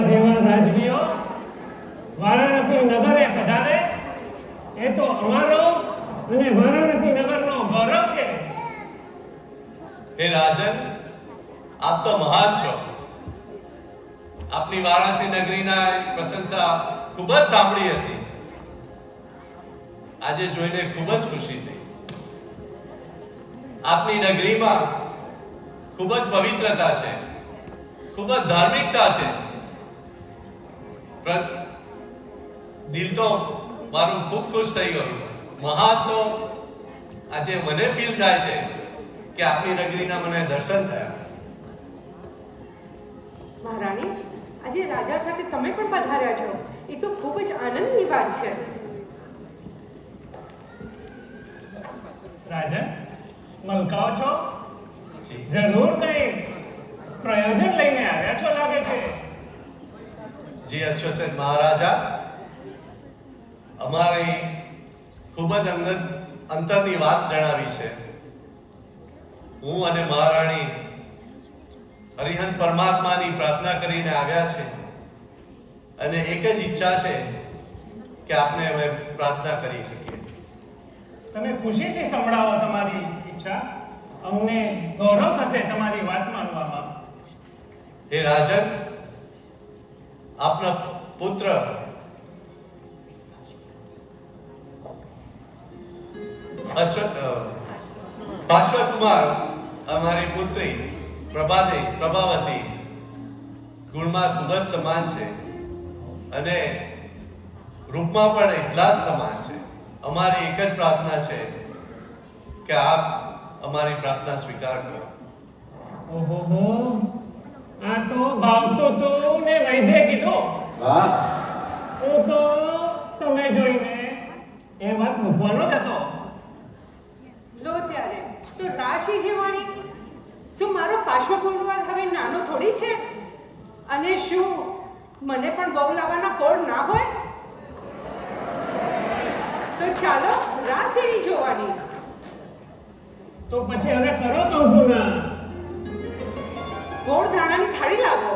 જેવા રાજવીઓ વારાણસી નગરે પધારે એ તો અમારો અને વારાણસી નગરનો ગૌરવ છે. હે રાજન, આપ તો મહાન છો. આપની વારાણસી નગરીના પ્રશંસા ખૂબ જ સાંભળી હતી. આજે જોઈને ખૂબ જ ખુશી થઈ. આપની નગરીમાં ખૂબ જ પવિત્રતા છે, ખૂબ જ ધાર્મિકતા છે. દિલ તો મારું ખૂબ ખુશ થઈ ગયું. મહાન તો આજે મને ફીલ થાય છે કે આપની નગરીના મને દર્શન થયા. મહારાણી, આજે રાજા સાથે તમે પણ પધાર્યા છો, એ તો ખૂબ જ આનંદની વાત છે. રાજન, મલકાઓ છો? જરૂર કઈ પ્રયોજન લઈને આવ્યા છો લાગે છે. જી અશ્વસેન મહારાજા, અમારી ખૂબ જ અંતરની વાત જણાવી છે. હું અને મહારાણી હરિહંત પરમાત્માની પ્રાર્થના કરીને આવ્યા છે અને એક જ ઈચ્છા છે કે આપને અમે પ્રાર્થના કરી શકીએ. તમે ખુશીથી સંભળાવો તમારી ઈચ્છા. અમને ગૌરવ થશે તમારી વાત માનવામાં. હે રાજન, આપના પુત્ર પાર્શ્વકુમાર, અમારી પુત્રી પ્રભાવતી ગુણમાં ખૂબ જ સમાન છે અને રૂપમાં પણ એટલા જ સમાન છે. અમારી એક જ પ્રાર્થના છે કે આપ અમારી પ્રાર્થના સ્વીકાર કરો. ઓહો, આ તો ભાવતું તું ને વૈદ્ય કીધું. વાહ, હું તો સમય જોઈને એ વાત મૂકવાનો જ હતો. લો ત્યારે તો રાશિ જેવાણી, શું મારો પાર્શ્વકુમાર હવે નાનો થોડી છે? અને શું મને પણ બહુ લાવવાના કોડ ના હોય? તો ચાલો રાશિની જોવાની. તો પછી હવે કરો કંકુના. ગોળ ધાણાની થાળી લાવો.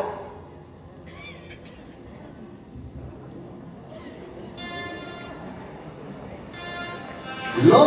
લો